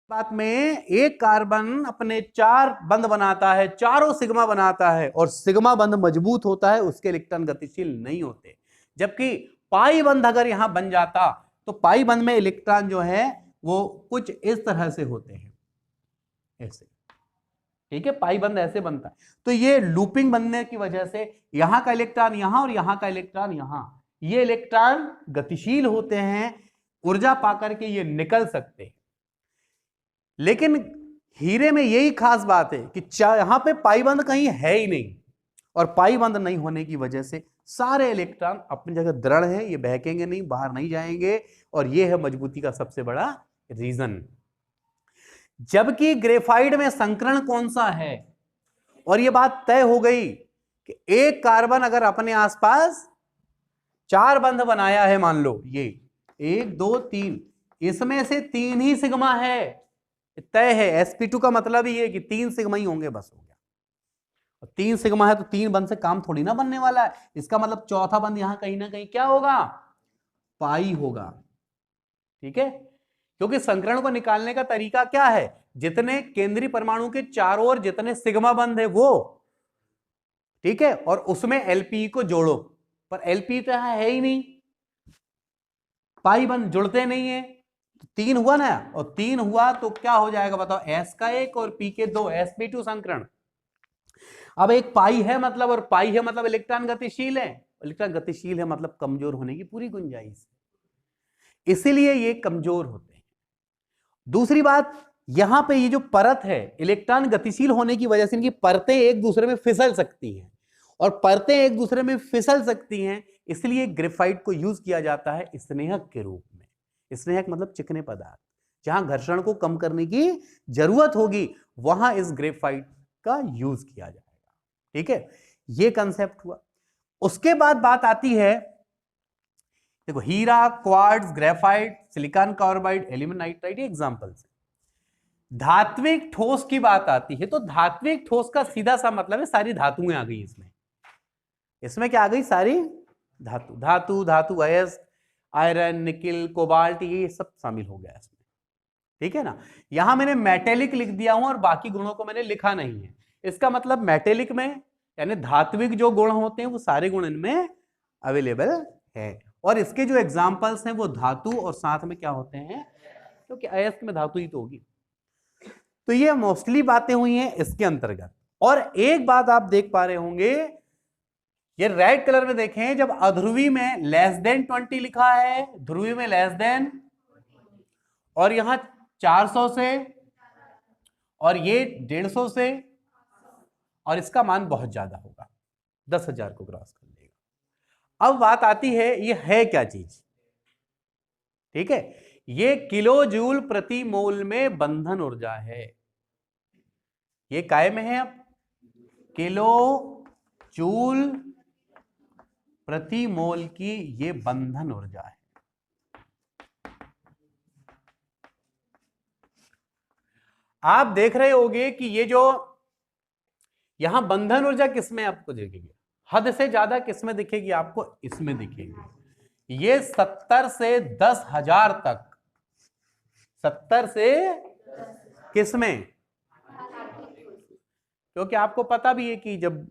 बात में एक कार्बन अपने 4 बंध बनाता है, चारों सिग्मा बनाता है, और सिग्मा बंध मजबूत होता है, उसके इलेक्ट्रॉन गतिशील नहीं होते। जबकि पाई बंध अगर यहां बन जाता तो पाई बंध में इलेक्ट्रॉन जो है वो कुछ इस तरह से होते हैं, ऐसे। ठीक है, पाई बंध ऐसे बनता है। तो ये लूपिंग बनने की वजह से यहां का इलेक्ट्रॉन यहां और यहां का इलेक्ट्रॉन यहां, ये इलेक्ट्रॉन गतिशील होते हैं, ऊर्जा पाकर के ये निकल सकते हैं। लेकिन हीरे में यही खास बात है कि यहां पे पाईबंद कहीं है ही नहीं, और पाईबंद नहीं होने की वजह से सारे इलेक्ट्रॉन अपनी जगह दृढ़ है, ये बहकेंगे नहीं, बाहर नहीं जाएंगे, और ये है मजबूती का सबसे बड़ा रीजन। जबकि ग्रेफाइट में संकरण कौन सा है, और ये बात तय हो गई कि एक कार्बन अगर अपने आसपास 4 बंध बनाया है, मान लो ये 1 2 3, इसमें से 3 ही सिग्मा है, तय है। sp2 का मतलब ही है कि 3 सिग्मा ही होंगे, बस हो गया। और 3 सिग्मा है तो 3 बंध से काम थोड़ी ना बनने वाला है, इसका मतलब चौथा बंध यहां कहीं ना कहीं क्या होगा, पाई होगा। ठीक है, क्योंकि संकरण को निकालने का तरीका क्या है, जितने केंद्रीय परमाणु के चारों ओर जितने सिग्मा बंध है वो, ठीक है, और उसमें एलपी को जोड़ो, पर एलपी तो यहां है ही नहीं, पाई बंध जुड़ते नहीं है, तो 3 हुआ ना, और 3 हुआ तो क्या हो जाएगा बताओ, एस का 1 और पी के 2, sp2 संकरण। अब एक पाई है मतलब, और पाई है मतलब इलेक्ट्रॉन गतिशील है, इलेक्ट्रॉन गतिशील है मतलब कमजोर होने की पूरी गुंजाइश, इसीलिए ये कमजोर होते हैं। दूसरी बात, यहां पे ये जो परत है, इलेक्ट्रॉन गतिशील होने की वजह से इनकी परतें एक दूसरे में फिसल सकती हैं, और परतें एक दूसरे में फिसल सकती हैं, इसलिए ग्रेफाइट को यूज किया जाता है स्नेहक के रूप में। स्नेहक मतलब चिकने पदार्थ, जहां घर्षण को कम करने की जरूरत होगी वहां इस ग्रेफाइट का यूज किया जाएगा। ठीक है, ये कंसेप्ट हुआ। उसके बाद बात आती है, देखो हीरा, quartz, graphite, silicon carbide, aluminium nitride, ये एग्जांपल्स। धात्विक ठोस की बात आती है तो धात्विक ठोस का सीधा सा मतलब है सारी धातुएं आ गई इसमें। इसमें क्या आ गई, सारी धातु, धातु धातु अयस्क, आयरन, निकिल, कोबाल्ट, ये सब शामिल हो गया इसमें। ठीक है ना, यहां मैंने मेटेलिक लिख दिया हूं और बाकी गुणों को मैंने लिखा नहीं है। इसका मतलब मेटेलिक में यानी धात्विक जो गुण होते हैं वो सारे गुण इनमें अवेलेबल है, और इसके जो एग्जांपल्स हैं वो धातु और साथ में क्या होते हैं, क्योंकि अयस्क में धातु ही तो होगी। तो ये मोस्टली बातें हुई हैं इसके अंतर्गत। और एक बात आप देख पा रहे होंगे, ये रेड कलर में देखें, जब अध्रुवी में लेस देन 20 लिखा है, ध्रुवी में लेस देन, और यहां 400 से, और ये 150 से, और इसका मान बहुत ज्यादा होगा, 10,000 को क्रॉस कर लेगा। अब बात आती है ये है क्या चीज। ठीक है, ये किलो जूल प्रति मोल में बंधन ऊर्जा है, ये काय में है, अब किलो जूल प्रति मोल की ये बंधन ऊर्जा है। आप देख रहे होंगे कि ये जो यहां बंधन ऊर्जा किसमें आपको दिखेगी, हद से ज्यादा किसमें दिखेगी आपको, इसमें दिखेगी। ये 70 से 10,000 तक, 70 से किसमें, क्योंकि आपको पता भी है कि जब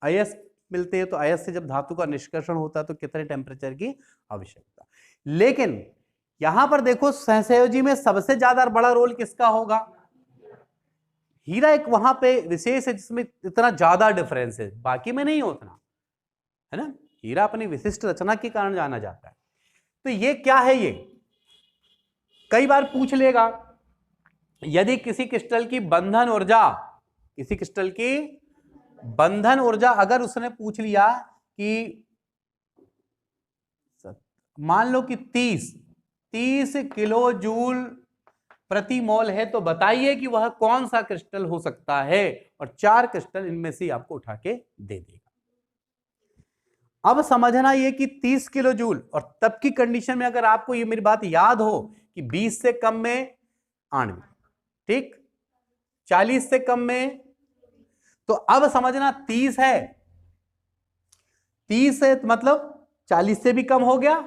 अयस्क मिलते हैं तो अयस्क से जब धातु का निष्कर्षण होता है तो कितने टेम्परेचर की आवश्यकता। लेकिन यहां पर देखो सहसंयोजी में सबसे ज्यादा बड़ा रोल किसका होगा, हीरा एक वहां पे विशेष है जिसमें इतना ज्यादा डिफरेंस है, बाकी में नहीं उतना, है ना। हीरा अपनी विशिष्ट रचना के कारण जाना जाता है। तो ये क्या है, ये कई बार पूछ लेगा, यदि किसी क्रिस्टल की बंधन ऊर्जा, किसी क्रिस्टल की बंधन ऊर्जा अगर उसने पूछ लिया कि मान लो कि 30 किलो जूल प्रति मोल है, तो बताइए कि वह कौन सा क्रिस्टल हो सकता है, और 4 क्रिस्टल इनमें से आपको उठा के दे देगा। अब समझना ये कि 30 किलो जूल, और तब की कंडीशन में अगर आपको ये मेरी बात याद हो कि 20 से कम में आणविक, ठीक, 40 से कम में, तो अब समझना 30 है, 30 है मतलब 40 से भी कम हो गया,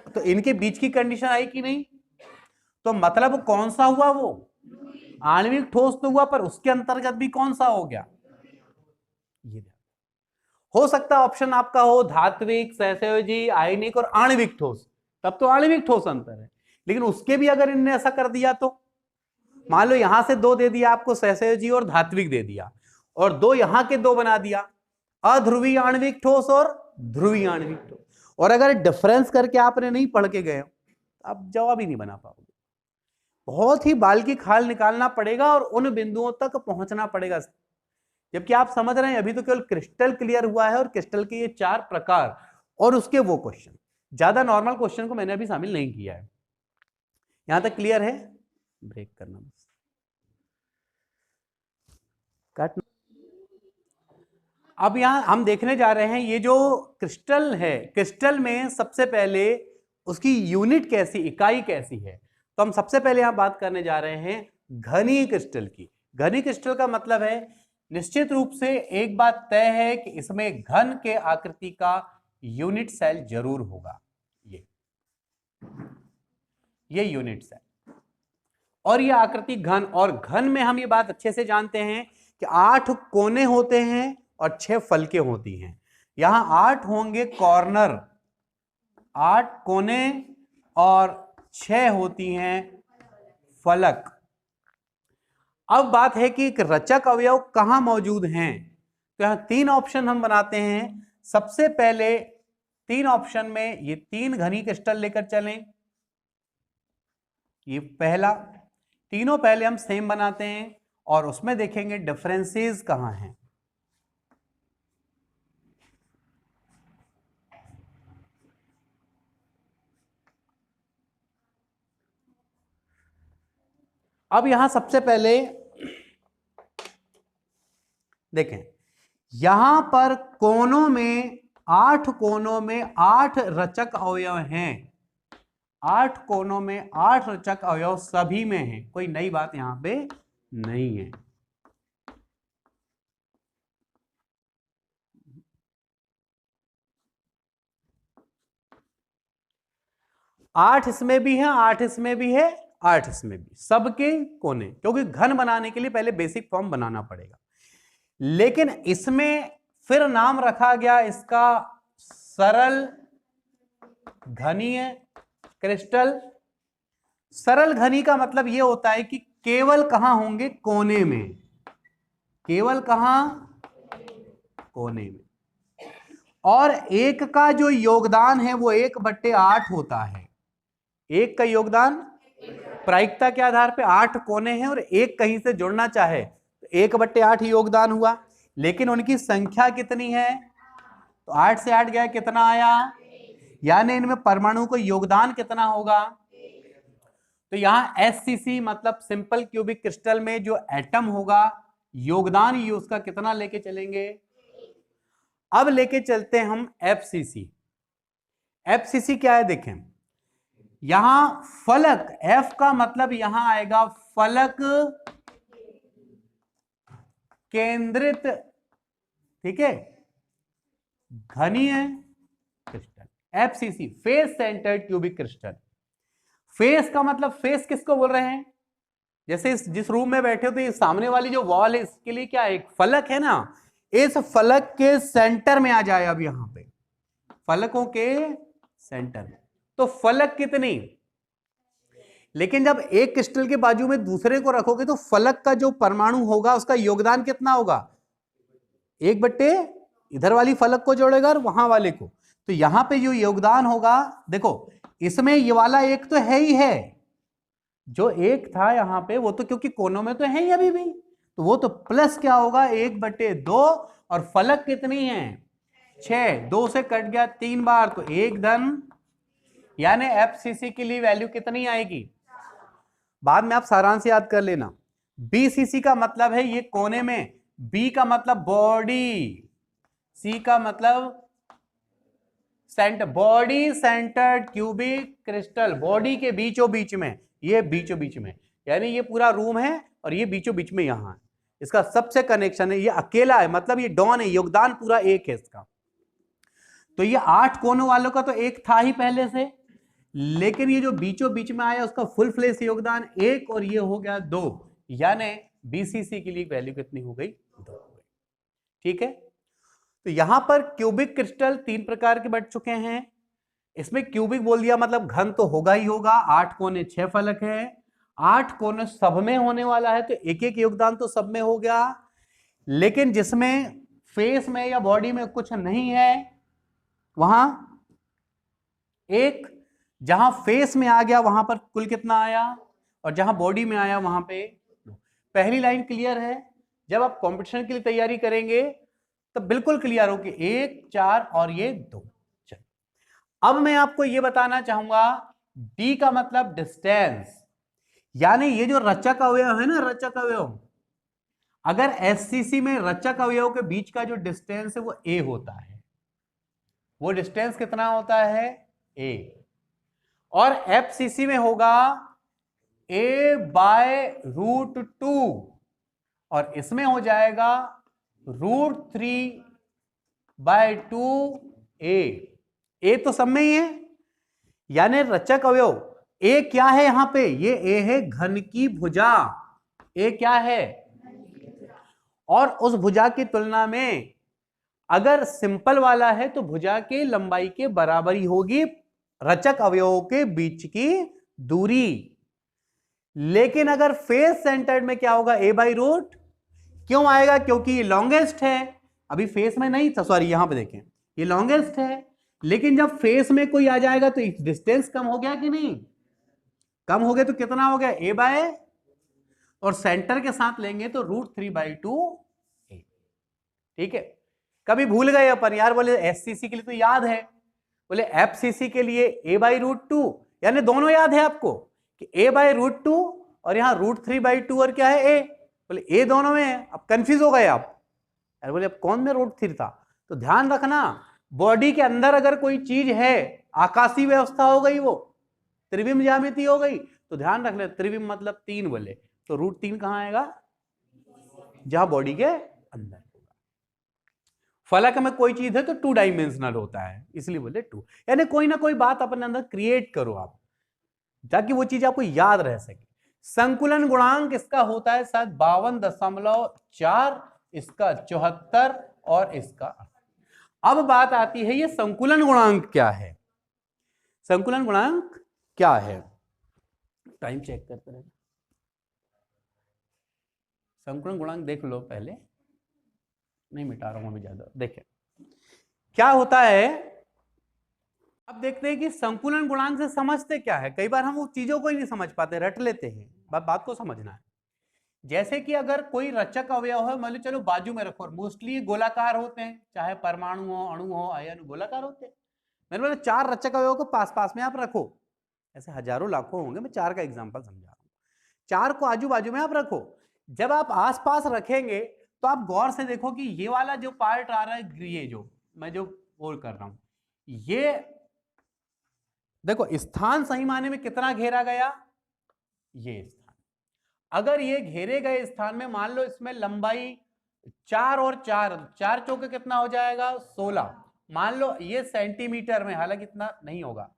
तो इनके बीच की कंडीशन आई कि नहीं, तो मतलब कौन सा हुआ वो आणविक ठोस तो हुआ, पर उसके अंतर्गत भी कौन सा हो गया, ये हो सकता है ऑप्शन आपका हो धात्विक, सहसंयोजी, आयनिक और आणविक ठोस, तब तो आणविक ठोस अंतर है। लेकिन उसके भी अगर इनने ऐसा कर दिया तो मान लो यहां से 2 दे दिया आपको, सहसंयोजी और धात्विक दे दिया, और 2 यहां के 2 बना दिया, अध्रुवीय आणविक ठोस और ध्रुवीय आणविक ठोस, और अगर डिफरेंस करके आपने नहीं पढ़ के गए आप जवाब ही नहीं बना पाओगे। बहुत ही बाल की खाल निकालना पड़ेगा और उन बिंदुओं तक पहुंचना पड़ेगा, जबकि आप समझ रहे हैं अभी तो केवल क्रिस्टल क्लियर हुआ है और क्रिस्टल के ये 4 प्रकार और उसके वो क्वेश्चन, ज्यादा नॉर्मल क्वेश्चन को मैंने अभी शामिल नहीं किया है। यहां तक क्लियर है? ब्रेक करना बस, काटना। अब यहां हम देखने जा रहे हैं ये जो क्रिस्टल है, क्रिस्टल में सबसे पहले उसकी यूनिट कैसी, इकाई कैसी है, तो हम सबसे पहले यहां बात करने जा रहे हैं घनी क्रिस्टल की। घनी क्रिस्टल का मतलब है निश्चित रूप से एक बात तय है कि इसमें घन के आकृति का यूनिट सेल जरूर होगा, ये यूनिट सेल, और ये आकृति घन, और घन में हम ये बात अच्छे से जानते हैं कि 8 कोने होते हैं और 6 फलकें होती हैं। यहां 8 होंगे कॉर्नर, 8 कोने और 6 होती हैं फलक। अब बात है कि रचक अवयव कहां मौजूद हैं, तो यहां 3 ऑप्शन हम बनाते हैं। सबसे पहले 3 ऑप्शन में ये 3 घनी क्रिस्टल लेकर चलें, ये पहला, तीनों पहले हम सेम बनाते हैं और उसमें देखेंगे डिफरेंसेस कहां हैं। अब यहां सबसे पहले देखें, यहां पर कोनों में 8 कोनों में 8 रचक अवयव हैं, 8 कोनों में 8 रचक अवयव सभी में हैं, कोई नई बात यहां पे नहीं है। आठ इसमें भी है, 8 इसमें भी है, 8 इसमें भी, सबके कोने, क्योंकि घन बनाने के लिए पहले बेसिक फॉर्म बनाना पड़ेगा। लेकिन इसमें फिर नाम रखा गया इसका सरल घनीय क्रिस्टल। सरल घनी का मतलब यह होता है कि केवल कहां होंगे, कोने में, केवल कहां, कोने में, और एक का जो योगदान है वो 1/8 होता है। एक का योगदान प्रायिकता के आधार पे 8 कोने हैं और एक कहीं से जुड़ना चाहे तो 1/8 योगदान हुआ, लेकिन उनकी संख्या कितनी है, तो 8 से 8 गया, कितना आया, यानी इनमें परमाणु को योगदान कितना होगा, तो यहां SCC मतलब सिंपल क्यूबिक क्रिस्टल में जो एटम होगा योगदान ये उसका कितना लेके चलेंगे। अब लेके चलते हैं हम FCC। FCC क्या है देखें, यहां फलक, F का मतलब यहां आएगा फलक केंद्रित, ठीक है, घनीय crystal, FCC face centred cubic crystal. Face का मतलब फेस किसको बोल रहे हैं, जैसे जिस रूम में बैठे हो तो ये सामने वाली जो वॉल है इसके लिए क्या है, एक फलक है ना, इस फलक के सेंटर में आ जाए। अब यहां पे फलकों के सेंटर में, तो फलक कितनी, लेकिन जब एक क्रिस्टल के बाजू में दूसरे को रखोगे तो फलक का जो परमाणु होगा उसका योगदान कितना होगा, 1/, इधर वाली फलक को जोड़ेगा और वहां वाले को, तो यहां पे जो योगदान होगा, देखो इसमें ये वाला एक तो है ही है, जो एक था यहां पे वो तो क्योंकि कोनों में तो है ही अभी भी, तो वो तो प्लस क्या होगा 1/2, और फलक कितनी है 6, 2 से कट गया 3 बार तो 1 धन, यानी FCC के लिए वैल्यू कितनी आएगी, बाद में आप सारांश याद कर लेना। BCC का मतलब है ये कोने में, B का मतलब बॉडी, C का मतलब centre, body centred cubic crystal, body के बीचों बीच में, ये बीचों बीच में, यानी ये पूरा रूम है और ये बीचों बीच में यहां है, इसका सबसे कनेक्शन है, ये अकेला है, मतलब ये डॉन है, योगदान पूरा एक है इसका। तो ये 8 कोनों वालों का तो एक था ही पहले से, लेकिन ये जो बीचों बीच में आया उसका फुल फ्लेश योगदान 1 और ये हो गया 2, यानी बीसीसी के लिए वैल्यू कितनी हो गई? 2 हो गई। ठीक है, तो यहां पर क्यूबिक क्रिस्टल 3 प्रकार के बट चुके हैं। इसमें क्यूबिक बोल दिया मतलब घन तो होगा ही होगा, 8 कोने 6 फलक है, 8 कोने सब में होने वाला है तो एक एक योगदान तो सब में हो गया। लेकिन जिसमें फेस में या बॉडी में कुछ नहीं है वहां एक, जहां फेस में आ गया वहां पर कुल कितना आया, और जहां बॉडी में आया वहां पे 2। पहली लाइन क्लियर है? जब आप कंपटीशन के लिए तैयारी करेंगे तो बिल्कुल क्लियर हो कि 1 4 और ये 2। अब मैं आपको यह बताना चाहूंगा डी का मतलब डिस्टेंस, यानी ये जो रचक अवयव है ना, रचक अवयव, अगर एससीसी में रचक अवयव के बीच का जो डिस्टेंस है वो ए होता है, वो डिस्टेंस कितना होता है? ए। और एफसीसी में होगा a/√2 और इसमें हो जाएगा √3/2a। ए तो सब में ही है, यानी रचक अवयव ए क्या है यहां पे? ये ए है घन की भुजा। ए क्या है? और उस भुजा की तुलना में अगर सिंपल वाला है तो भुजा की लंबाई के बराबर ही होगी रचक अवयवों के बीच की दूरी। लेकिन अगर फेस सेंटर्ड में क्या होगा? a/√, क्यों आएगा? क्योंकि ये लॉन्गेस्ट है। अभी फेस में नहीं था, सॉरी यहां पे देखें, ये लॉन्गेस्ट है, लेकिन जब फेस में कोई आ जाएगा तो डिस्टेंस कम हो गया कि नहीं? कम हो गया तो कितना हो गया? a/, और सेंटर के साथ लेंगे तो √3/2a। ठीक है, कभी भूल गए अपन यार, बोले एससीसी के लिए तो याद है, बोले एफसीसी के लिए a/√2, यानी दोनों याद है आपको कि a/√2 और यहां √3/2 और क्या है? a। बोले a दोनों में है, अब कंफ्यूज हो गए आप, अरे बोले अब कौन में √3 था? तो ध्यान रखना, बॉडी के अंदर अगर कोई चीज है, आकाशीय व्यवस्था हो गई, वो त्रिविम ज्यामिति हो गई, तो ध्यान रख ले त्रिविम मतलब 3 बोले, तो √3 कहां आएगा? जहां बॉडी के अंदर होगा। फलक में कोई चीज है तो 2 डायमेंशनल होता है, इसलिए बोले 2। यानी कोई ना कोई बात अपने अंदर क्रिएट करो आप, ताकि वो चीज आपको याद रह सके। संकुलन गुणांक इसका होता है शायद 52.4, इसका 74 और इसका। अब बात आती है ये संकुलन गुणांक क्या है? संकुलन गुणांक क्या है? टाइम चेक करते रहे। संकुलन गुणांक देख लो पहले, नहीं मिटा रहा हूं अभी ज्यादा। देखें क्या होता है, अब देखते हैं कि संकुलन गुणांक से समझते क्या है। कई बार हम उस चीजों को ही नहीं समझ पाते, रट लेते हैं, बात को समझना है। जैसे कि अगर कोई रचक अवयव है, मान लो चलो बाजू में रखो, मोस्टली गोलाकार होते हैं, चाहे परमाणु हो, अणु हो, आयन, गोलाकार होते हैं। मैंने बोला 4 रचक अवयव को पास पास में आप रखो, ऐसे हजारों लाखों होंगे, मैं 4 का एग्जांपल समझा रहा हूं। 4 को आजू बाजू में आप रखो। जब आप आसपास रखेंगे तो आप गौर से देखो कि ये वाला जो पार्ट आ रहा है, ये जो मैं जो बोल कर रहा हूं, ये देखो स्थान सही माने में कितना घेरा गया? ये स्थान, अगर ये घेरे गए स्थान में मान लो इसमें लंबाई 4 और 4 चौके कितना हो जाएगा? 16। मान लो ये सेंटीमीटर में, हालांकि इतना नहीं होगा,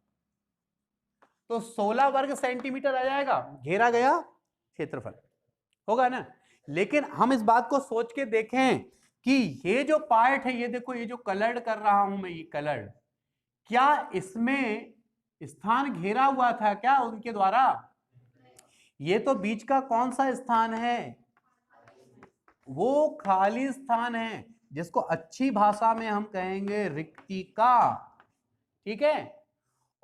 तो 16 वर्ग सेंटीमीटर आ जाएगा घेरा गया क्षेत्रफल, होगा ना? लेकिन हम इस बात को सोच के देखें कि ये जो पार्ट है, ये देखो, ये जो कलर्ड कर रहा हूं मैं, ये कलर्ड, क्या इसमें स्थान घेरा हुआ था क्या उनके द्वारा? ये तो बीच का कौन सा स्थान है? वो खाली स्थान है, जिसको अच्छी भाषा में हम कहेंगे रिक्तिका। ठीक है,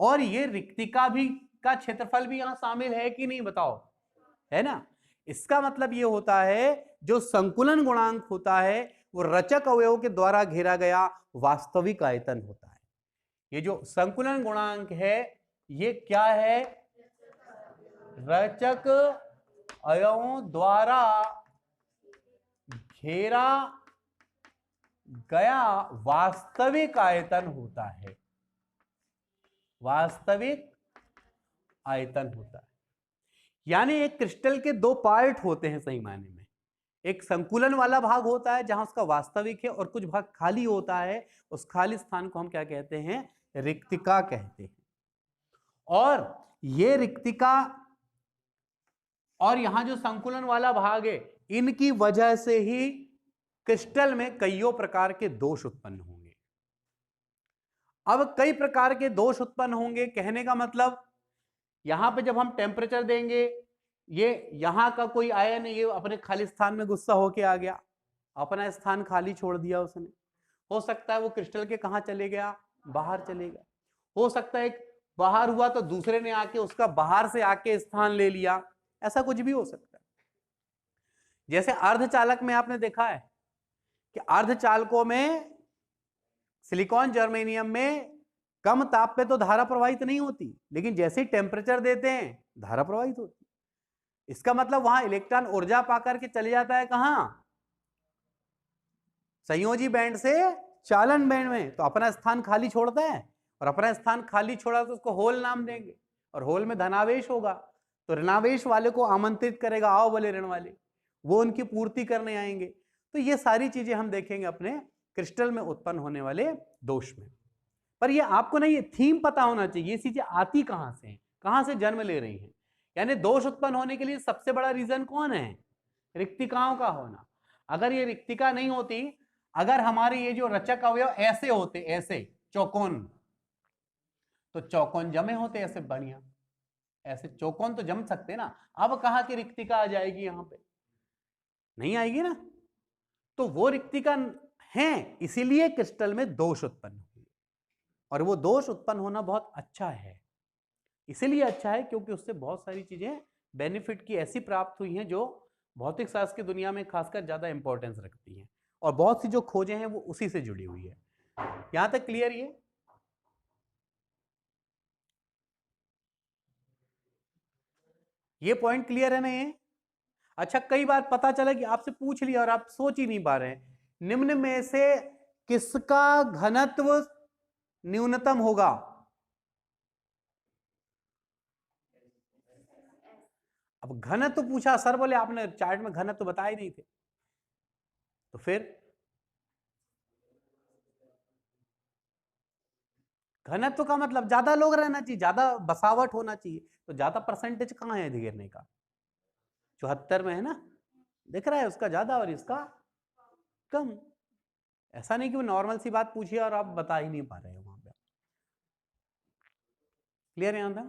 और ये रिक्तिका भी का क्षेत्रफल भी यहां शामिल है कि नहीं, बताओ? है ना? इसका मतलब ये होता है जो संकुलन गुणांक होता है वो रचक अवयव के द्वारा घेरा गया वास्तविक आयतन होता है। ये जो संकुलन गुणांक है ये क्या है? रचक अवयवों द्वारा घेरा गया वास्तविक आयतन होता है, वास्तविक आयतन होता है। यानी एक क्रिस्टल के 2 पार्ट होते हैं सही मायने में, एक संकुलन वाला भाग होता है जहां उसका वास्तविक है, और कुछ भाग खाली होता है, उस खाली स्थान को हम क्या कहते हैं? रिक्तिका कहते हैं। और ये रिक्तिका और यहां जो संकुलन वाला भाग है, इनकी वजह से ही क्रिस्टल में कईयों प्रकार के दोष उत्पन्न होंगे। अब कई प्रकार के दोष उत्पन्न होंगे कहने का मतलब, यहां पे जब हम टेम्परेचर देंगे, ये यहां का कोई आयन ये अपने खाली स्थान में गुस्सा होके आ गया, अपना स्थान खाली छोड़ दिया उसने, हो सकता है वो क्रिस्टल के कहां चले गया, बाहर चले गया। हो सकता है एक बाहर हुआ तो दूसरे ने आके उसका बाहर से आके स्थान ले लिया, ऐसा कुछ भी हो सकता है। जैसे अर्धचालक में आपने देखा है कि अर्धचालकों में सिलिकॉन जर्मेनियम में कम ताप पे तो धारा प्रवाहित नहीं होती, लेकिन जैसे ही टेम्परेचर देते हैं धारा प्रवाहित होती। इसका मतलब वहां इलेक्ट्रॉन ऊर्जा पाकर के चले जाता है कहां, संयोजी बैंड से चालन बैंड में, तो अपना स्थान खाली छोड़ता है, और अपना स्थान खाली छोड़ा तो उसको होल नाम देंगे, और होल में धनावेश होगा तो ऋणावेश वाले को आमंत्रित करेगा, आओ बोले ऋण वाले, वो उनकी पूर्ति करने आएंगे। तो ये सारी चीजें हम देखेंगे अपने क्रिस्टल में उत्पन्न होने वाले दोष में। पर ये आपको ना ये थीम पता होना चाहिए, ये चीजें आती कहां से हैं, कहां से जन्म ले रही हैं। यानी दोष उत्पन्न होने के लिए सबसे बड़ा रीजन कौन है, रिक्तिकाओं का होना। अगर ये रिक्तिका नहीं होती, अगर हमारे ये जो रचक अवयव ऐसे होते, ऐसे चौकोन, तो चौकोन जमे होते ऐसे बढ़िया, ऐसे चौकोन तो जम सकते ना। अब कहां की रिक्तिका आ जाएगी, यहां पे नहीं आएगी ना। तो वो रिक्तिका है, इसीलिए क्रिस्टल में दोष उत्पन्न हुए, और वो दोष उत्पन्न होना बहुत अच्छा है। इसीलिए अच्छा है क्योंकि उससे बहुत सारी चीजें बेनिफिट की ऐसी प्राप्त हुई हैं जो भौतिक शास्त्र की दुनिया में खासकर ज्यादा इंपॉर्टेंस रखती हैं, और बहुत सी जो खोजें हैं वो उसी से जुड़ी हुई है। यहां तक क्लियर? ये पॉइंट क्लियर है ना ये? अच्छा, कई बार पता चला कि आपसे पूछ लिया और आप सोच ही नहीं पा रहे हैं, निम्न में से किसका घनत्व न्यूनतम होगा? अब घनत्व पूछा, सर बोले आपने चार्ट में घनत्व बताए नहीं थे, तो फिर घनत्व का मतलब ज्यादा लोग रहना चाहिए, ज्यादा बसावट होना चाहिए, तो ज्यादा परसेंटेज कहां है गिरने का? 74 में है ना, दिख रहा है उसका ज्यादा और इसका कम। ऐसा नहीं कि वो नॉर्मल सी बात पूछी और आप बता ही नहीं पा रहे हो वहां पे। क्लियर है यहां था?